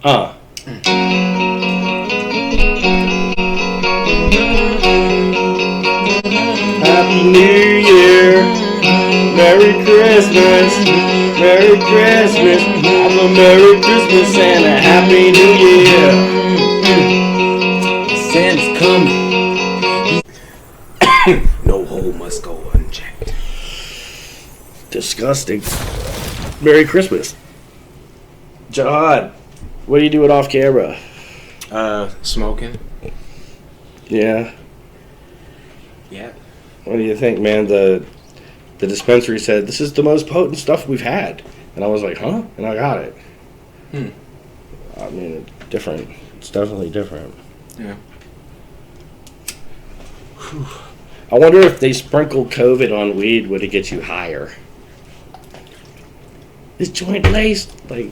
Happy New Year, Merry Christmas, Merry Christmas, have a Merry Christmas and a Happy New Year. Santa's coming. No hole must go unchecked. Disgusting. Merry Christmas. Jihad, what are you doing off camera? Smoking. Yeah. Yeah. What do you think, man? The dispensary said, this is the most potent stuff we've had. And I was like, huh? And I got it. I mean, it's different. It's definitely different. Yeah. Whew. I wonder if they sprinkled COVID on weed, would it get you higher? This joint laced? Like...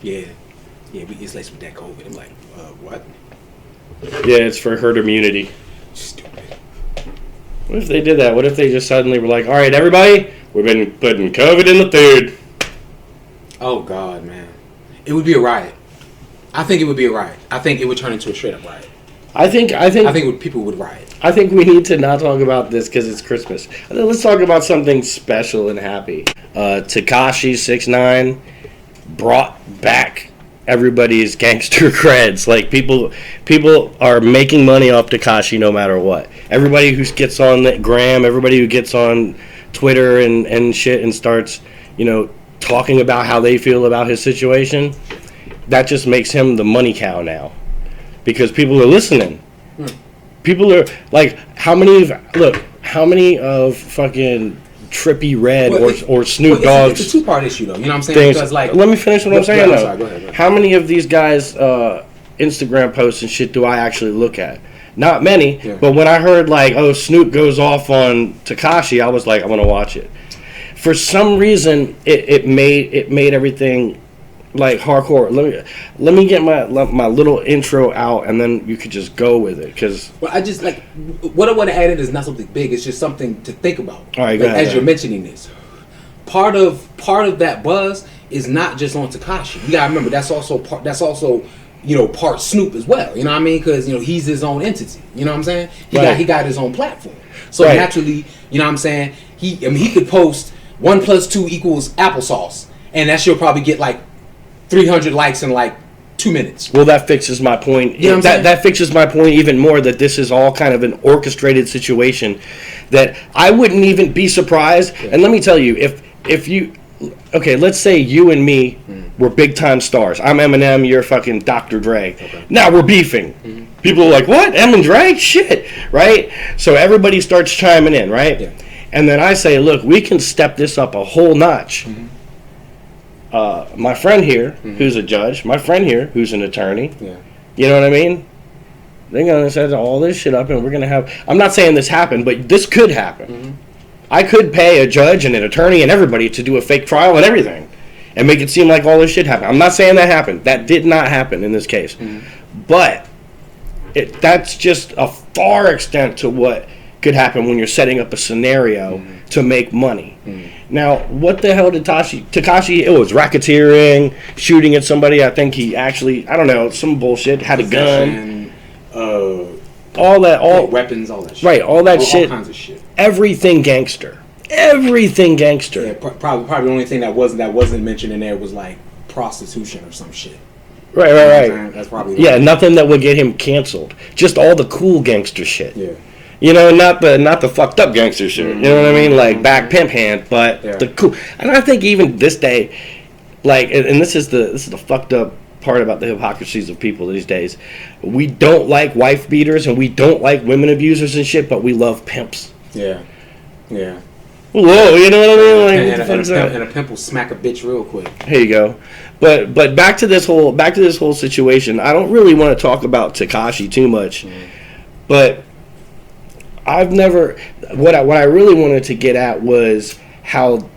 Yeah. Yeah, it's laced with that COVID. I'm like, what? Yeah, it's for herd immunity. Stupid. What if they did that? What if they just suddenly were like, all right, everybody, we've been putting COVID in the food. Oh, God, man. It would be a riot. I think it would be a riot. I think it would turn into a straight-up riot. I think people would riot. I think we need to not talk about this because it's Christmas. Let's talk about something special and happy. Tekashi 6ix9ine brought back everybody's gangster creds. Like people are making money off Tekashi no matter what. Everybody who gets on the gram, everybody who gets on Twitter and shit and starts, talking about how they feel about his situation, that just makes him the money cow now. Because people are listening. People are like, how many of fucking Trippie Redd or Snoop Dogg's... It's a two-part issue, though. You know what I'm saying? Because, let me finish what I'm saying, though. Sorry, go ahead. How many of these guys' Instagram posts and shit do I actually look at? Not many, but when I heard, Snoop goes off on Tekashi, I was like, I'm going to watch it. For some reason, it made everything... like hardcore. Let me get my little intro out, and then you could just go with it. Cause I just what I want to add in is not something big. It's just something to think about. All right, go ahead. As you're mentioning this, part of that buzz is not just on Tekashi. You gotta remember that's also part Snoop as well. You know what I mean? Because he's his own entity. You know what I'm saying? He got his own platform. So naturally, you know what I'm saying? He could post 1 + 2 = applesauce, and that should probably get 300 likes in 2 minutes. Well, that fixes my point. You know that fixes my point even more, that this is all kind of an orchestrated situation that I wouldn't even be surprised. Yeah. And let me tell you, if you... Okay, let's say you and me were big-time stars. I'm Eminem, you're fucking Dr. Dre. Okay. Now we're beefing. Mm-hmm. People are like, what? Em and Dre? Shit. Right? So everybody starts chiming in, right? Yeah. And then I say, look, we can step this up a whole notch. Mm-hmm. My friend here, who's a judge, my friend here, who's an attorney, you know what I mean? They're going to set all this shit up, and we're going to have... I'm not saying this happened, but this could happen. Mm-hmm. I could pay a judge and an attorney and everybody to do a fake trial and everything and make it seem like all this shit happened. I'm not saying that happened. That did not happen in this case. Mm-hmm. But that's just a far extent to what could happen when you're setting up a scenario to make money. Now, what the hell did Tekashi? It was racketeering, shooting at somebody. I think he actually, I don't know, some bullshit, had a gun. All weapons, all that shit. Right, all that shit. All kinds of shit. Everything gangster. Everything gangster. Yeah, probably the only thing that wasn't mentioned in there was prostitution or some shit. Right. That's probably nothing that would get him canceled. Just all the cool gangster shit. Yeah. Not the fucked up gangster shit. You know what I mean? Like back pimp hand, but the cool. And I think even this day, and this is the fucked up part about the hypocrisies of people these days. We don't like wife beaters and we don't like women abusers and shit, but we love pimps. Yeah. Whoa, you know what I mean? And a pimp will smack a bitch real quick. Here you go. But back to this whole situation. I don't really want to talk about Tekashi too much, but I've never. What I really wanted to get at was how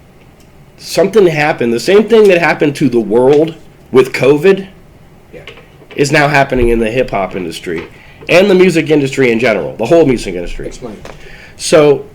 something happened. The same thing that happened to the world with COVID is now happening in the hip hop industry and the music industry in general. The whole music industry. Explain. So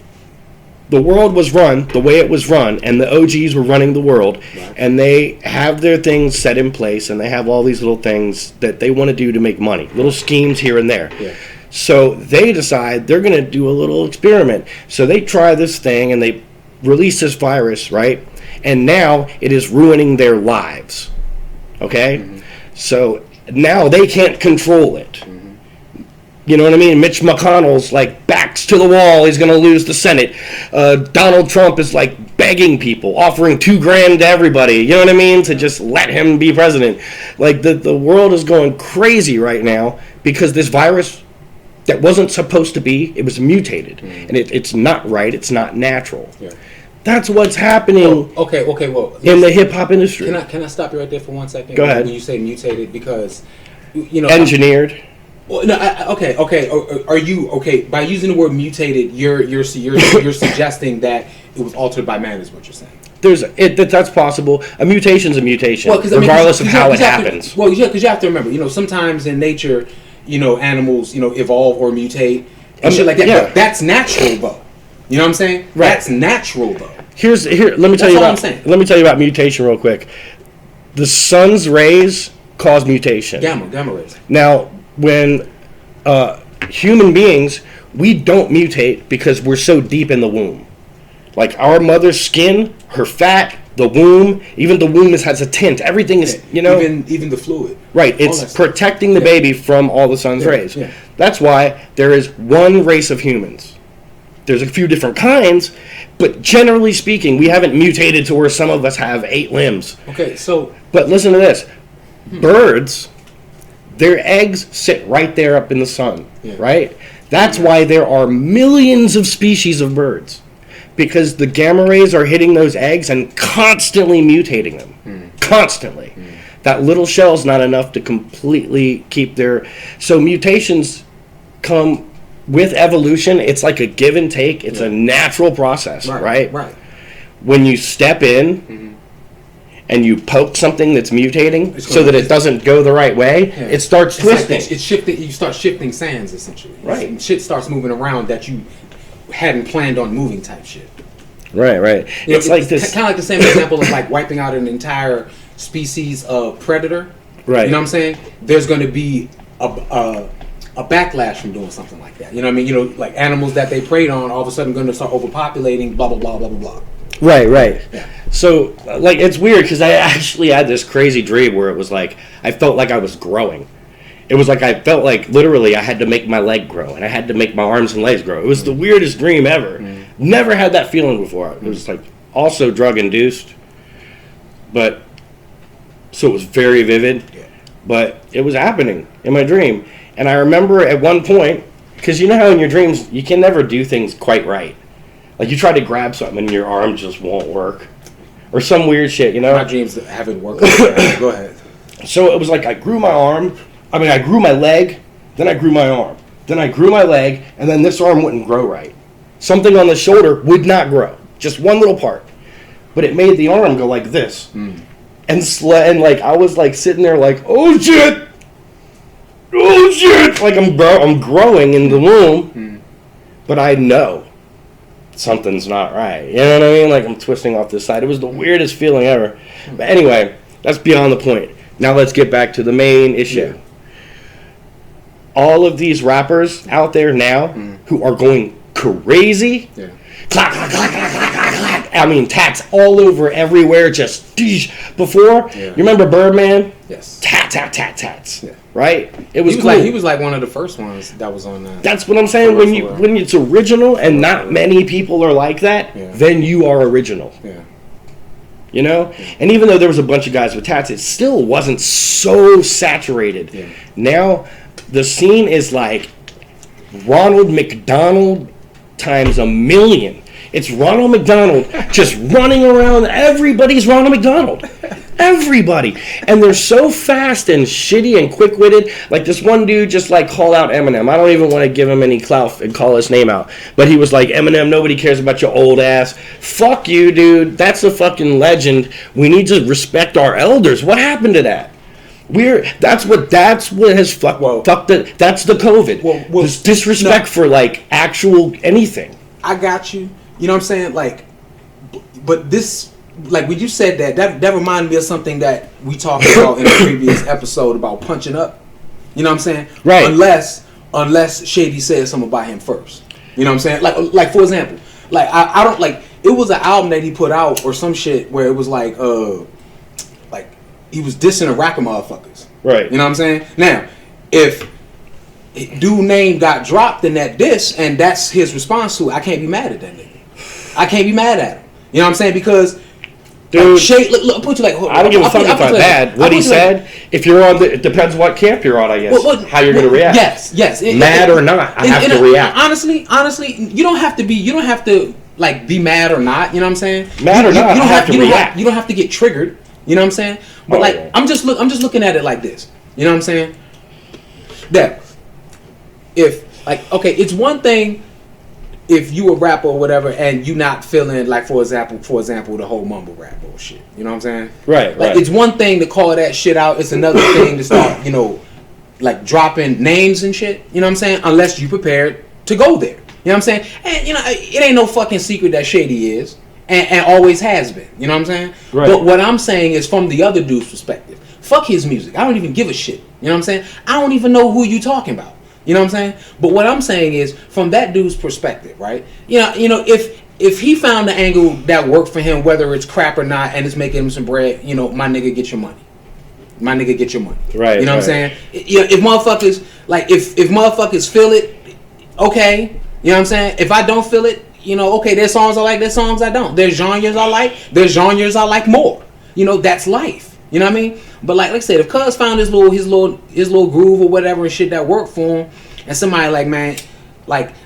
the world was run the way it was run, and the OGs were running the world, Right. and they have their things set in place, and they have all these little things that they want to do to make money, little schemes here and there. Yeah. So they decide they're going to do a little experiment. So they try this thing, and they release this virus, right? And now it is ruining their lives. Okay? So now they can't control it. You know what I mean? Mitch McConnell's like backs to the wall. He's going to lose the Senate. Donald Trump is like begging people, offering $2,000 to everybody. You know what I mean? To just let him be president. Like the world is going crazy right now because this virus that wasn't supposed to be, it was mutated, and it's not right. It's not natural. Yeah. That's what's happening Okay. Well, in the hip hop industry. can I stop you right there for 1 second? Go ahead. When you say mutated, because you know. Engineered. Well, no, okay. Are you okay by using the word mutated? You're suggesting that it was altered by man, is what you're saying. That's possible. A mutation's a mutation, Well, regardless of how it Because happens. you have to remember, sometimes in nature, animals, evolve or mutate and shit like that. yeah. But that's natural, though. You know what I'm saying? Right. That's natural, though. Let me tell you all I'm about. saying. Let me tell you about mutation real quick. The sun's rays cause mutation. Gamma rays. Now, when human beings, we don't mutate because we're so deep in the womb. Like our mother's skin, her fat, the womb, even the womb has a tint. Everything is, even the fluid. right. all that It's stuff. protecting the baby from all the sun's rays. yeah. That's why there is one race of humans. There's a few different kinds, but generally speaking, we haven't mutated to where some of us have 8 limbs. Okay, so But listen to this. Birds, their eggs sit right there up in the sun, Yeah. right? That's why there are millions of species of birds. Because the gamma rays are hitting those eggs and constantly mutating them. Constantly. That little shell's not enough to completely keep their... So mutations come with evolution. It's like a give and take. It's a natural process, right? Right. When you step in and you poke something that's mutating It's so gonna- that it doesn't go the right way, Yeah. it starts It's like twisting. it's shifting. You start shifting sands essentially. Right. Shit starts moving around that you hadn't planned on moving, type shit. Right. It's like this. Kind of like the same example of like wiping out an entire species of predator. Right. You know what I'm saying? There's going to be a backlash from doing something like that. You know what I mean? Like animals that they preyed on, all of a sudden going to start overpopulating. Blah blah blah blah blah blah. Right. Yeah. So, like, it's weird because I actually had this crazy dream where it was like, I felt like I was growing. It was like I felt like literally I had to make my leg grow and I had to make my arms and legs grow. It was the weirdest dream ever. Never had that feeling before. It was like also drug induced, but so it was very vivid. But it was happening in my dream, and I remember at one point, because you know how in your dreams you can never do things quite right. Like you try to grab something and your arm just won't work, or some weird shit, My dreams haven't worked. Go ahead. So it was like I grew my arm. I mean, I grew my leg, then I grew my arm, then I grew my leg, and then this arm wouldn't grow right. Something on the shoulder would not grow, just one little part, but it made the arm go like this, and like I was like sitting there like, oh shit, like I'm growing in the womb, but I know something's not right. You know what I mean? Like I'm twisting off this side. It was the weirdest feeling ever. But anyway, that's beyond the point. Now let's get back to the main issue. Yeah. All of these rappers out there now who are going crazy. Yeah. Clack, clack, clack, clack, clack, clack, clack. I mean, tats all over everywhere. Just before. Yeah. You remember Birdman? Yes. Tats. Yeah. Right? It was cool. He was like one of the first ones that was on that. That's what I'm saying. When it's original and not many people are like that, then you are original. Yeah. You know? And even though there was a bunch of guys with tats, it still wasn't so saturated. Yeah. Now, the scene is like Ronald McDonald times a million. It's Ronald McDonald just running around. Everybody's Ronald McDonald. Everybody. And they're so fast and shitty and quick-witted. Like this one dude just like called out Eminem. I don't even want to give him any clout and call his name out. But he was like, Eminem, nobody cares about your old ass. Fuck you, dude. That's a fucking legend. We need to respect our elders. What happened to that? That's what has fucked it. That's the COVID. Well, this disrespect for like actual anything. I got you. You know what I'm saying? Like, but this, like when you said that reminded me of something that we talked about in a previous episode about punching up. You know what I'm saying? Right. Unless Shady says something about him first. You know what I'm saying? Like for example, like I don't like, it was an album that he put out or some shit where it was like he was dissing a rack of motherfuckers. Right. You know what I'm saying? Now, if dude name got dropped in that diss and that's his response to it, I can't be mad at that nigga. I can't be mad at him. You know what I'm saying? Because dude, Shay, look, I'll put you like, I don't give a fuck if I'm bad. What he said, if you're on it depends what camp you're on, I guess. How you're going to react. Yes. Mad or not, I have to react. Honestly, you don't have to like be mad or not. You know what I'm saying? Mad or not, I have to react. You don't have to get triggered. You know what I'm saying? But I'm just looking at it like this. You know what I'm saying? That if like, okay, it's one thing if you a rapper or whatever and you not feeling like, for example, the whole mumble rap bullshit. You know what I'm saying? Right. It's one thing to call that shit out. It's another thing to start, like dropping names and shit. You know what I'm saying? Unless you prepared to go there. You know what I'm saying? And it ain't no fucking secret that Shady is and always has been. You know what I'm saying? Right. But what I'm saying is from the other dude's perspective. Fuck his music. I don't even give a shit. You know what I'm saying? I don't even know who you talking about. You know what I'm saying? But what I'm saying is, from that dude's perspective, right? If he found the angle that worked for him, whether it's crap or not, and it's making him some bread, my nigga, get your money. My nigga, get your money. Right. You know what I'm saying? If motherfuckers if motherfuckers feel it, okay. You know what I'm saying? If I don't feel it, okay, there's songs I like, there's songs I don't. There's genres I like, there's genres I like more. That's life. You know what I mean? But like I said, if Cuz found his little groove or whatever and shit that worked for him, and somebody like, man,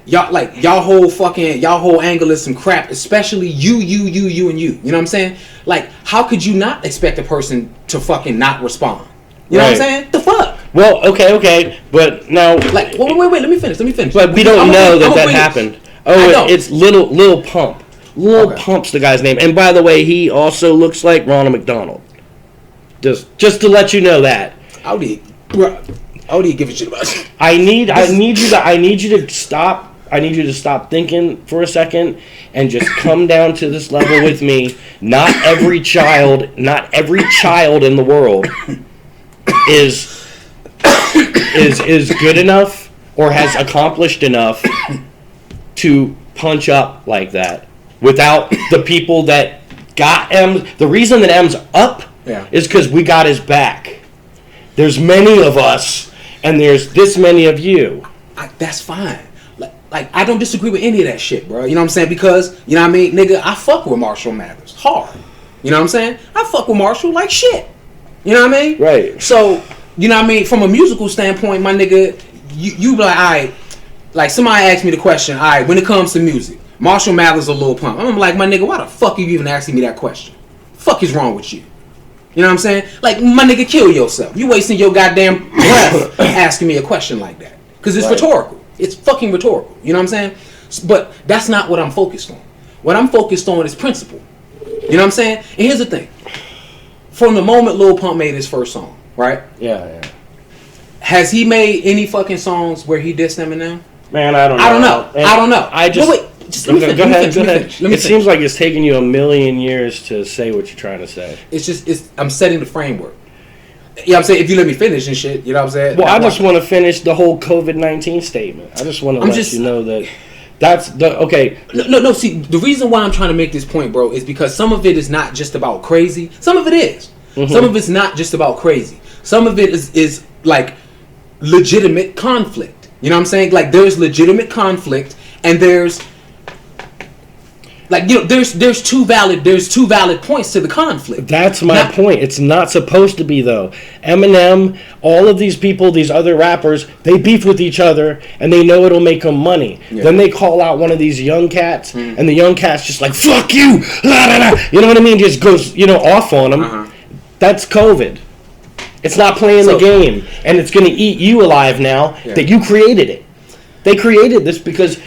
y'all whole angle is some crap, especially you and you. You know what I'm saying? Like, how could you not expect a person to fucking not respond? You know what I'm saying? The fuck? Well, okay, but now, like, wait, let me finish. But we don't know that happened. Oh, it's Lil Pump. Lil Pump's the guy's name, and by the way, he also looks like Ronald McDonald. Just to let you know that. How do you give a shit about it? I need you to stop. I need you to stop thinking for a second and just come down to this level with me. Not every child in the world is good enough or has accomplished enough to punch up like that without the people that got M. The reason that M's up is because we got his back. There's many of us, and there's this many of you. That's fine. Like, I don't disagree with any of that shit, bro. You know what I'm saying? Because, you know what I mean? Nigga, I fuck with Marshall Mathers. Hard. You know what I'm saying? I fuck with Marshall like shit. You know what I mean? Right. So, you know what I mean? From a musical standpoint, my nigga, you be like, all right, like somebody asked me the question, all right, when it comes to music, Marshall Mathers or Lil Pump? I'm like, my nigga, why the fuck are you even asking me that question? Fuck is wrong with you? You know what I'm saying? Like, my nigga, kill yourself. You wasting your goddamn breath asking me a question like that. Because it's rhetorical. It's fucking rhetorical. You know what I'm saying? But that's not what I'm focused on. What I'm focused on is principle. You know what I'm saying? And here's the thing. From the moment Lil Pump made his first song, right? Yeah. Has he made any fucking songs where he dissed Eminem? Man, I don't know. I don't know. I just... Wait. Just let me finish. It seems like it's taking you a million years to say what you're trying to say. I'm setting the framework. You know what I'm saying? If you let me finish and shit, you know what I'm saying? Well, I just want to finish the whole COVID-19 statement. I just want to let you know that that's the... Okay. No, see, the reason why I'm trying to make this point, bro, is because some of it is not just about crazy. Some of it is. Mm-hmm. Some of it's not just about crazy. Some of it is like legitimate conflict. You know what I'm saying? Like, there's legitimate conflict and there's... Like, there's two valid points to the conflict. That's my point. It's not supposed to be, though. Eminem, all of these people, these other rappers, they beef with each other, and they know it'll make them money. Yeah. Then they call out one of these young cats, and the young cat's just like, fuck you! La, la, la. You know what I mean? Just goes, off on them. Uh-huh. That's COVID. It's not playing the game, and it's going to eat you alive now that you created it. They created this because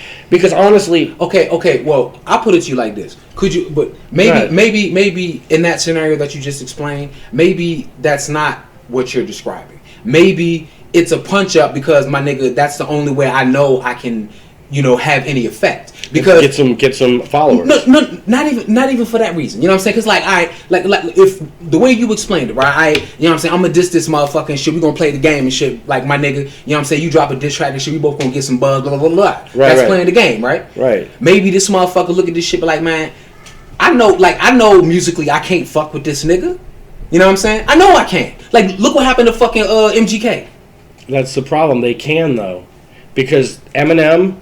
honestly... Okay, well, I'll put it to you like this. Could you... But maybe in that scenario that you just explained, maybe that's not what you're describing. Maybe it's a punch-up because, my nigga, that's the only way I know I can, have any effect. because get some followers. No, not even for that reason. You know what I'm saying? Because like if the way you explained it, right? You know what I'm saying? I'm gonna diss this motherfucking shit. We gonna play the game and shit. Like my nigga, you know what I'm saying? You drop a diss track and shit. We both gonna get some buzz. Blah blah blah blah. That's playing the game, right? Right. Maybe this motherfucker look at this shit, but like, man, I know musically I can't fuck with this nigga. You know what I'm saying? I know I can't. Like, look what happened to fucking MGK. That's the problem. They can though, because Eminem.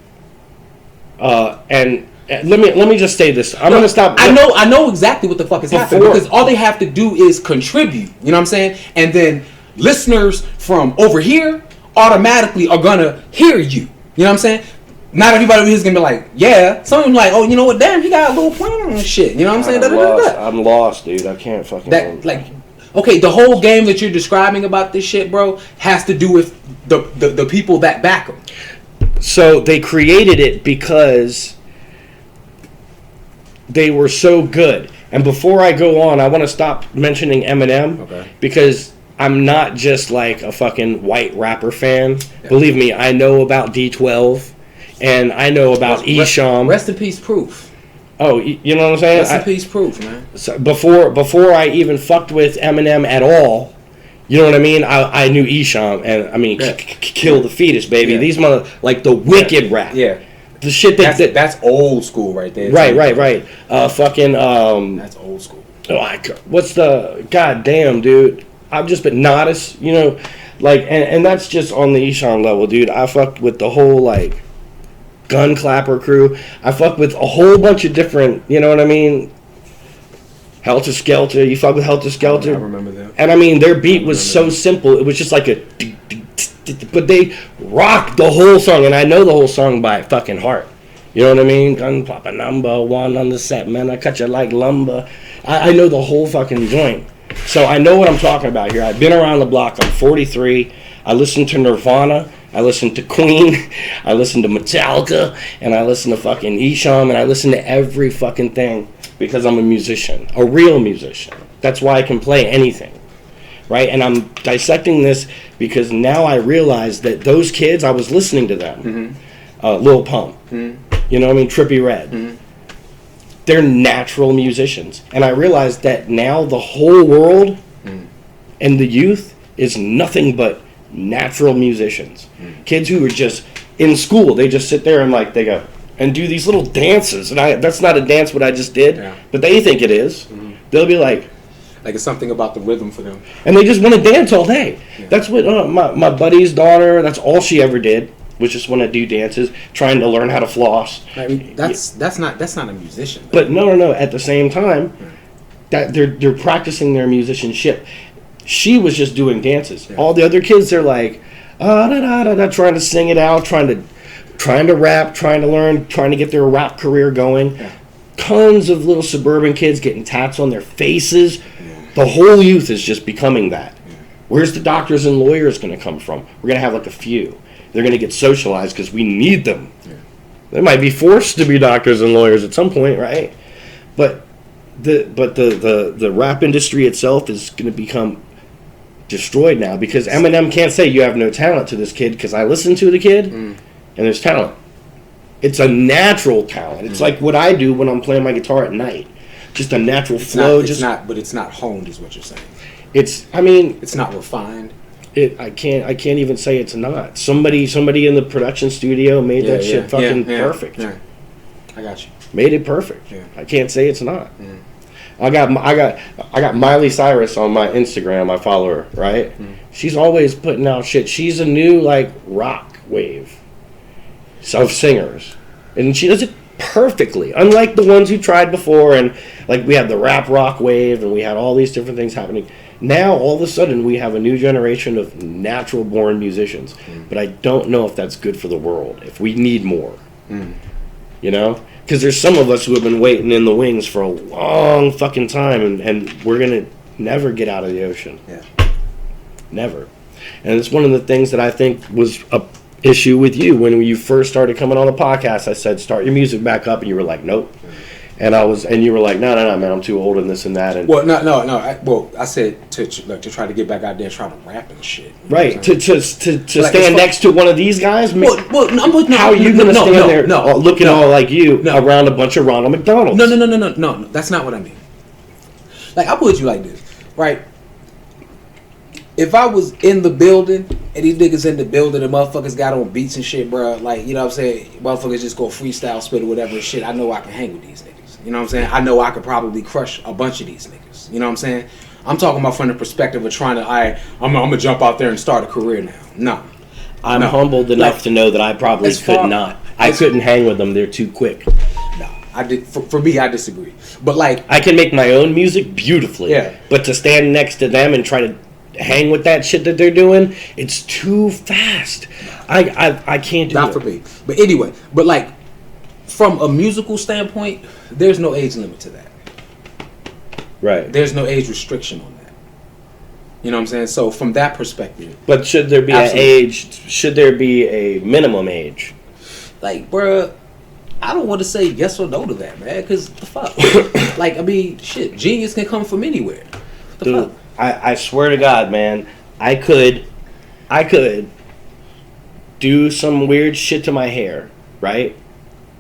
And let me just say this. I'm gonna stop. I know exactly what the fuck is happening, because all they have to do is contribute. You know what I'm saying? And then listeners from over here automatically are gonna hear you. You know what I'm saying? Not everybody over here is gonna be like, yeah. Some of them like, oh, you know what? Damn, he got a little plan and shit. You know what I'm saying? I'm lost, dude. I can't fucking. Okay, the whole game that you're describing about this shit, bro, has to do with the people that back them. So they created it because they were so good. And before I go on, I want to stop mentioning Eminem, because I'm not just like a fucking white rapper fan. Yeah. Believe me, I know about D12 and I know about Esham. Rest in peace, Proof. Oh, you know what I'm saying? Rest in peace, Proof, man. So before I even fucked with Eminem at all, you know what I mean? I knew Esham, and I mean, Kill the Fetus, baby. Yeah. These like the wicked rap. Yeah. The shit that's old school right there. Right. Fucking. That's old school. What's the goddamn dude? I've just been Nodis, you know, like, and that's just on the Esham level, dude. I fucked with the whole like Gun Clapper crew. I fucked with a whole bunch of different, you know what I mean? Helter Skelter, you fuck with Helter Skelter? I remember that. And I mean, their beat was so simple. It was just like a, but they rocked the whole song, and I know the whole song by fucking heart. You know what I mean? Gun Papa number one on the set, man. I cut you like lumber. I know the whole fucking joint. So I know what I'm talking about here. I've been around the block. I'm 43. I listen to Nirvana. I listen to Queen. I listen to Metallica. And I listen to fucking Esham. And I listen to every fucking thing because I'm a musician. A real musician. That's why I can play anything. Right? And I'm dissecting this because now I realize that those kids, I was listening to them. Mm-hmm. Lil Pump. Mm-hmm. You know what I mean? Trippie Redd. Mm-hmm. They're natural musicians. And I realized that now the whole world and the youth is nothing but natural musicians. Kids who are just in school, they just sit there and like they go and do these little dances. And that's not a dance what I just did, but they think it is. Mm-hmm. They'll be like it's something about the rhythm for them. And they just want to dance all day. Yeah. That's what my buddy's daughter, that's all she ever did. Was just want to do dances, trying to learn how to floss. I mean, that's not a musician. Though. But no. At the same time, that they're practicing their musicianship. She was just doing dances. Yeah. All the other kids, they're like, trying to sing it out, trying to rap, trying to learn, trying to get their rap career going. Yeah. Tons of little suburban kids getting tats on their faces. Yeah. The whole youth is just becoming that. Yeah. Where's the doctors and lawyers going to come from? We're going to have like a few. They're going to get socialized because we need them. Yeah. They might be forced to be doctors and lawyers at some point, right? But the rap industry itself is going to become destroyed now because Eminem can't say you have no talent to this kid because I listened to the kid and there's talent. It's a natural talent. It's like what I do when I'm playing my guitar at night. Just a natural flow. But it's not honed, is what you're saying. It's not refined. I can't even say it's not. Somebody in the production studio made that shit fucking perfect. Yeah. I got you. Made it perfect. Yeah. I can't say it's not. Mm. I got Miley Cyrus on my Instagram. I follow her, right? Mm. She's always putting out shit. She's a new like rock wave of singers, and she does it perfectly. Unlike the ones who tried before, and like we had the rap rock wave, and we had all these different things happening. Now, all of a sudden, we have a new generation of natural-born musicians. But I don't know if that's good for the world, if we need more. You know? Because there's some of us who have been waiting in the wings for a long fucking time, and we're going to never get out of the ocean. Yeah. Never. And it's one of the things that I think was a issue with you. When you first started coming on the podcast, I said, start your music back up, and you were like, nope. and you were like, no, man, I'm too old and this and that. And Well, no. I said to try to get back out there and try to rap and shit. You know right, what I'm to saying? stand next to one of these guys. No, how are you going to stand there looking all like you No. around a bunch of Ronald McDonald's? No. That's not what I mean. Like, I'll put you like this, right? If I was in the building and these niggas in the building and motherfuckers got on beats and shit, bro, like, you know what I'm saying? Motherfuckers just go freestyle, spit or whatever and shit. I know I can hang with these niggas. You know what I'm saying? I know I could probably crush a bunch of these niggas. You know what I'm saying? I'm talking about from the perspective of trying to, I'm going to jump out there and start a career now. No. I'm humbled enough to know that I probably could not. I couldn't hang with them. They're too quick. No. I did. For me, I disagree. But, like, I can make my own music beautifully. Yeah. But to stand next to them and try to hang with that shit that they're doing, it's too fast. I can't do it. Not for me. But anyway, but like from a musical standpoint, there's no age limit to that. Right. There's no age restriction on that. You know what I'm saying? So from that perspective, But should there be Absolutely. an age? Should there be a minimum age? like, bruh, I don't want to say yes or no to that, man, because the fuck. Like, I mean, shit, genius can come from anywhere. The Dude, fuck? I swear to God, man, I could do some weird shit to my hair, right?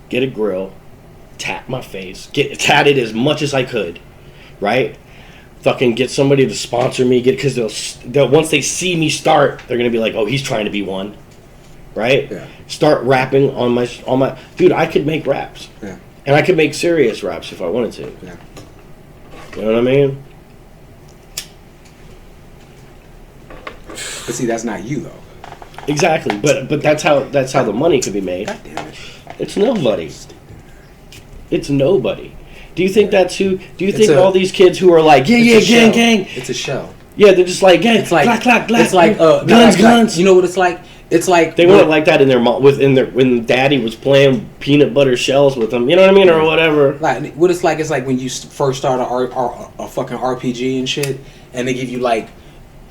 Get a grill, tat my face, get tatted as much as I could, right? Fucking get somebody to sponsor me, because they'll once they see me start, they're gonna be like, oh, he's trying to be one, right? Yeah. Start rapping on my dude. I could make raps, Yeah. and I could make serious raps if I wanted to. Yeah. You know what I mean? But see, that's not you though. Exactly, but that's how the money could be made. God damn it. It's nobody. It's nobody. Do you think that's who? Do you It's think a- all these kids who are like, yeah, It's a gang, show. gang, It's a show. yeah, they're just like, gang, It's like clack, clack, clack, It's like guns, like, guns. you know what it's like? It's like They weren't like that in their when Daddy was playing peanut butter shells with them. You know what I mean, or whatever. Like what it's like. It's like when you first start a fucking RPG and shit, and they give you like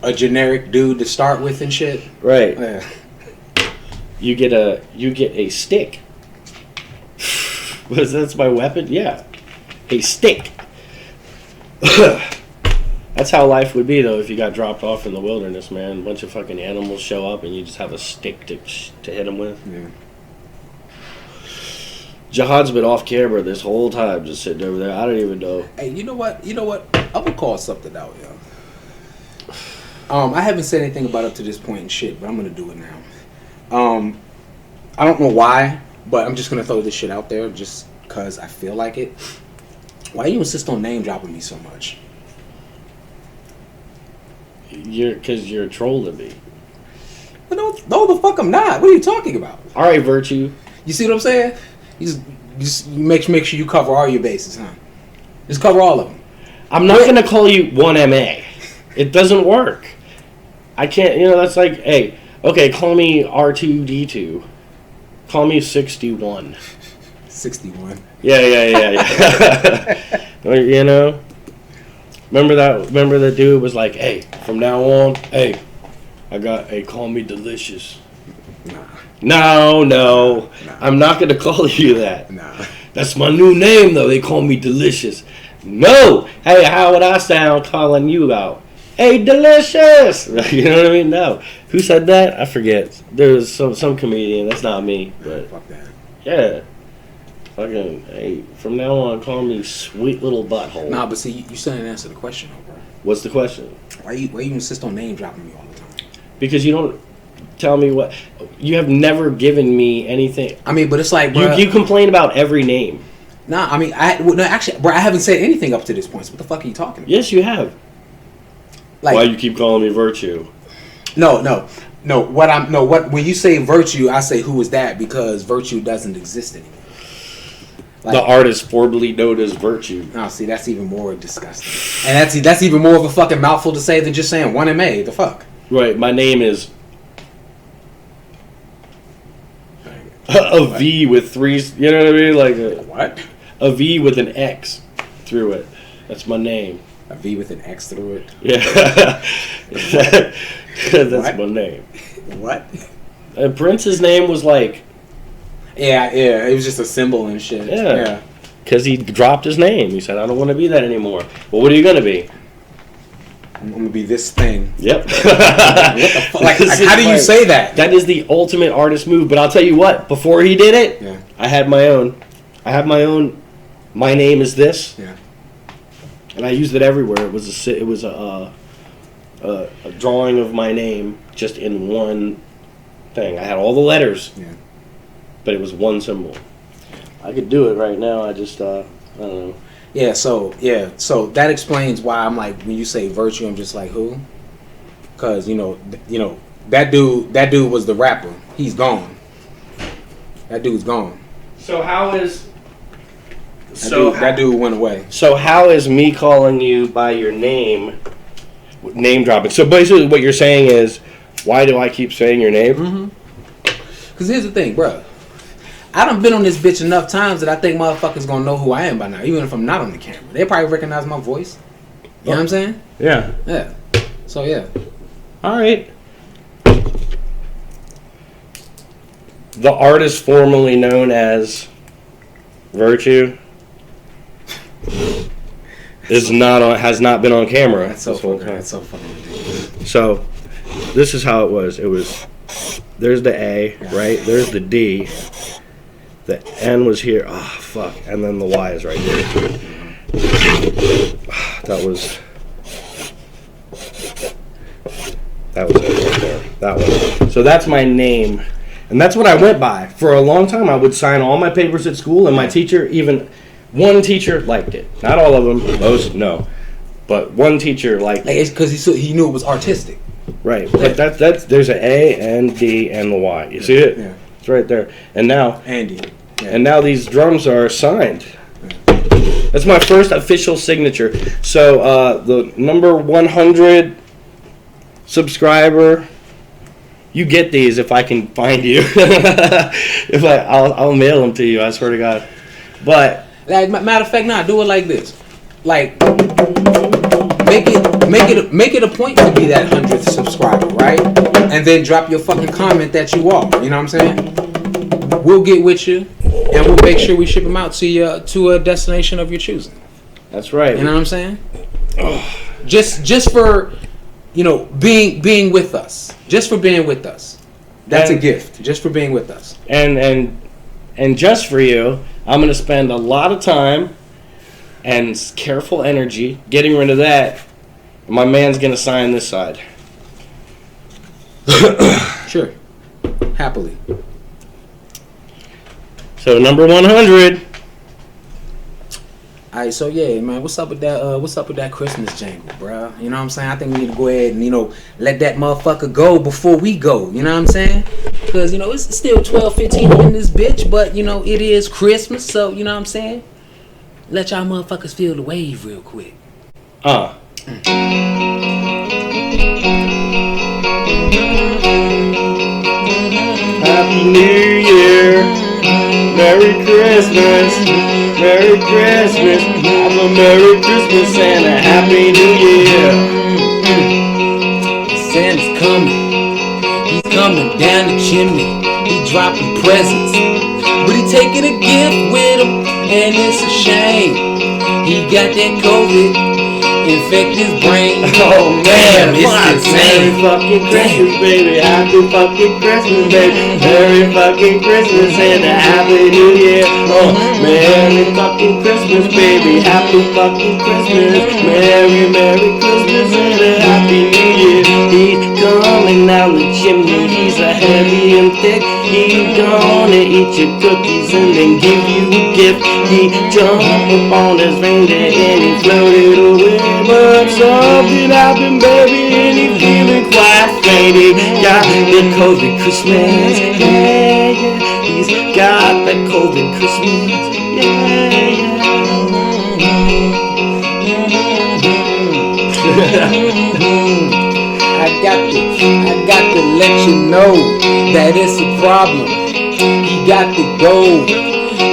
a generic dude to start with and shit. Right. Yeah. You get a stick. That's my weapon? Yeah. A stick. That's how life would be, though, if you got dropped off in the wilderness, man. A bunch of fucking animals show up and you just have a stick to hit them with. Yeah. Jihad's been off camera this whole time, just sitting over there. I don't even know. Hey, you know what? I'm gonna call something out, yo. I haven't said anything about it up to this point and shit, but I'm gonna do it now. I don't know why, but I'm just gonna throw this shit out there just cause I feel like it. Why you insist on name dropping me so much? Because you're trolling me. But no, the fuck I'm not. What are you talking about? All right, Virtue. You see what I'm saying? You make sure you cover all your bases, huh? Just cover all of them. I'm not going to call you 1MA. It doesn't work. I can't, that's like, hey, okay, call me R2D2. Call me 61. 61. Yeah. Remember that dude was like, hey, from now on, hey, call me Delicious. Nah. No. I'm not going to call you that. Nah. That's my new name, though. They call me Delicious. No. Hey, how would I sound calling you out? Hey, Delicious. You know what I mean? No. Who said that? I forget. There was some comedian. That's not me. But Fuck that. yeah. Fucking, hey, from now on, call me Sweet Little Butthole. Nah, but see, you still didn't answer the question, though, bro. What's the question? Why you insist on name dropping me all the time? Because you don't tell me what... You have never given me anything. I mean, but it's like, bro. You complain about every name. Nah, I mean, actually, bro, I haven't said anything up to this point. So what the fuck are you talking about? Yes, you have. Like, Why you keep calling me Virtue? No. When you say Virtue, I say who is that because Virtue doesn't exist anymore. Like, The artist formerly known as Virtue. oh, see, that's even more disgusting, and that's even more of a fucking mouthful to say than just saying 1MA. The fuck. Right, my name is a V with three. You know what I mean? Like What? a V with an X through it. That's my name. A V with an X through it. Yeah, that's What? my name. What? And Prince's name was like, Yeah, it was just a symbol and shit. Yeah. Because he dropped his name. He said, I don't want to be that anymore. Well, what are you going to be? I'm gonna be this thing. Yep. What the fuck? Like, how do you say that? That is the ultimate artist move. But I'll tell you what. Before he did it, Yeah. I had my own. My name is this. Yeah. And I used it everywhere. It was a drawing of my name just in one thing. I had all the letters, Yeah. but it was one symbol. I could do it right now. I just I don't know. Yeah, so that explains why I'm like, when you say Virtue, I'm just like, who? Because that dude was the rapper. He's gone. That dude's gone. So how is That dude went away. So how is me calling you by your name dropping? So basically, what you're saying is, why do I keep saying your name? Mm-hmm. Because here's the thing, bro. I done been on this bitch enough times that I think motherfuckers gonna know who I am by now, even if I'm not on the camera. They probably recognize my voice. You know what I'm saying? Yeah. Yeah. So yeah. All right. The artist formerly known as Virtue has not been on camera That's so this whole fucking. time. That's so fucking ridiculous. So this is how it was. It was, there's the A, right? There's the D. The N was here. Ah, fuck. And then the Y is right here. That was it right there. That one. So that's my name. And that's what I went by. For a long time, I would sign all my papers at school, and my teacher, even one teacher liked it. Not all of them, most, no. But one teacher liked Like it. it's because he knew it was artistic. Right. But that's there's an A and D and the Y. You see it? Yeah. It's right there. And now Andy. Yeah. and now these drums are signed. That's my first official signature. So the number 100 subscriber, you get these if I can find you. If I'll mail them to you. I swear to God. But Like, matter of fact, do it like this. Like, make it a point to be that 100th subscriber, right? And then drop your fucking comment that you are. You know what I'm saying? We'll get with you, and we'll make sure we ship them out to a destination of your choosing. that's right. You know what I'm saying? Just for being with us. Just for being with us. That's a gift. Just for being with us. And just for you, I'm going to spend a lot of time and careful energy getting rid of that. My man's going to sign this side. Sure. Happily. So number 100. Alright, so yeah, man, what's up with that Christmas jangle, bro? You know what I'm saying? I think we need to go ahead and, let that motherfucker go before we go. You know what I'm saying? Because, it's still 12:15 in this bitch, but, it is Christmas, so, you know what I'm saying? Let y'all motherfuckers feel the wave real quick. Happy New Year. Merry Christmas. Merry Christmas. Have a Merry Christmas and a Happy New Year. Santa's coming. He's coming down the chimney. He dropping presents. But he taking a gift with him. And it's a shame. He got that COVID. Infect his brain. Oh man, it's Merry insane. fucking Christmas, baby. Happy fucking Christmas, baby. Merry fucking Christmas and a Happy New Year. Oh, Merry fucking Christmas, baby. Happy fucking Christmas. Merry Christmas and a Happy New Year. He's coming down the chimney. He's a heavy and thick. He's gonna eat your cookies and then give you a gift. He jumped up on his reindeer and he floated away. But something happened, baby, and he feeling quite fainty. Got the COVID Christmas, yeah, yeah. He's got the COVID Christmas, yeah, yeah. I got to let you know that it's a problem. He got to go.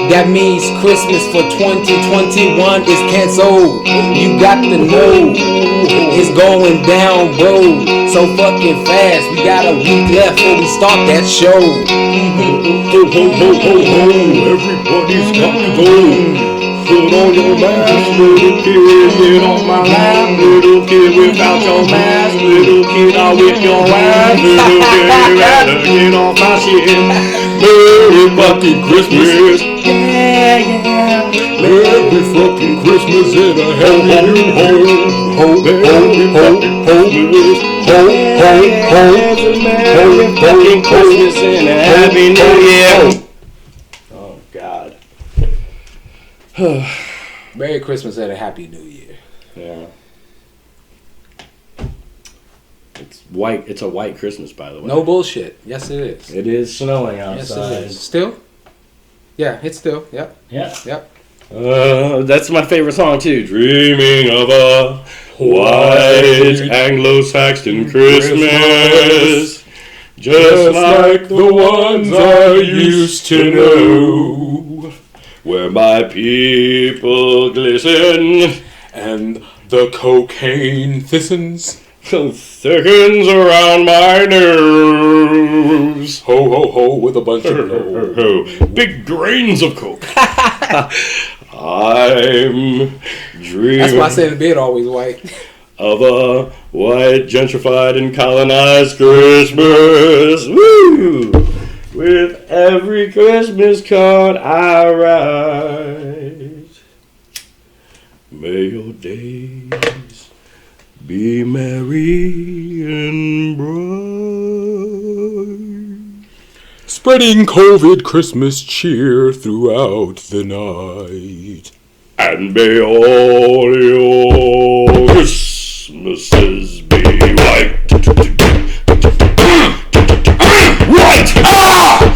That means Christmas for 2021 is canceled. You got to know it's going down, bro. So fucking fast. We got a week left before we start that show. Ho, ho, ho, ho, ho, ho. Everybody's got to go. Put on your mask, little kid. Get on my lap, little kid. Without your mask, little kid, I'll whip your ass, little kid. You better get off my shit. Merry fucking Christmas. Yeah, yeah. Merry fucking Christmas and a happy new year. Ho, Merry fucking Christmas. Ho, ho, ho. Merry fucking Christmas and a happy new year. Oh, God. Merry Christmas and a Happy New Year. Yeah. It's white. It's a white Christmas, by the way. No bullshit. Yes, it is. It is snowing Yes, outside. it is. Still? Yeah, it's still. Yep. Yeah. Yep. That's my favorite song too. Dreaming of a white Anglo-Saxon Christmas, just like the ones I used to know, where my people glisten And the cocaine thistens. thickens around my nerves. Ho, ho, ho, with a bunch of ho. Big grains of coke. I'm dreaming. That's why I say the bed always white. Of a white, gentrified, and colonized Christmas. Woo! With every Christmas card I write. May your days be merry and bright. Spreading COVID Christmas cheer throughout the night. And may all your Christmases be white. White! Ah!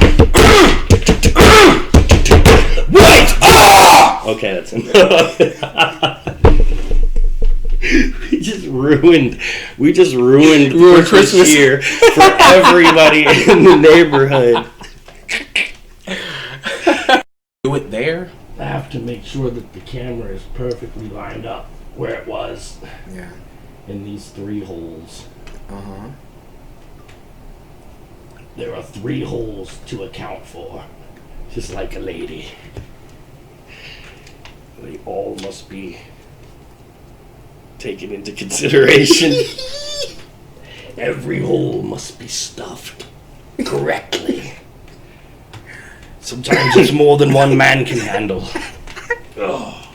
White! Ah! Okay, that's enough. We just ruined Christmas here for everybody in the neighborhood. Do it there? I have to make sure that the camera is perfectly lined up where it was Yeah. in these 3 holes. Uh-huh. There are 3 holes to account for, just like a lady. They all must be taken into consideration. Every hole must be stuffed correctly. Sometimes it's more than one man can handle. Oh.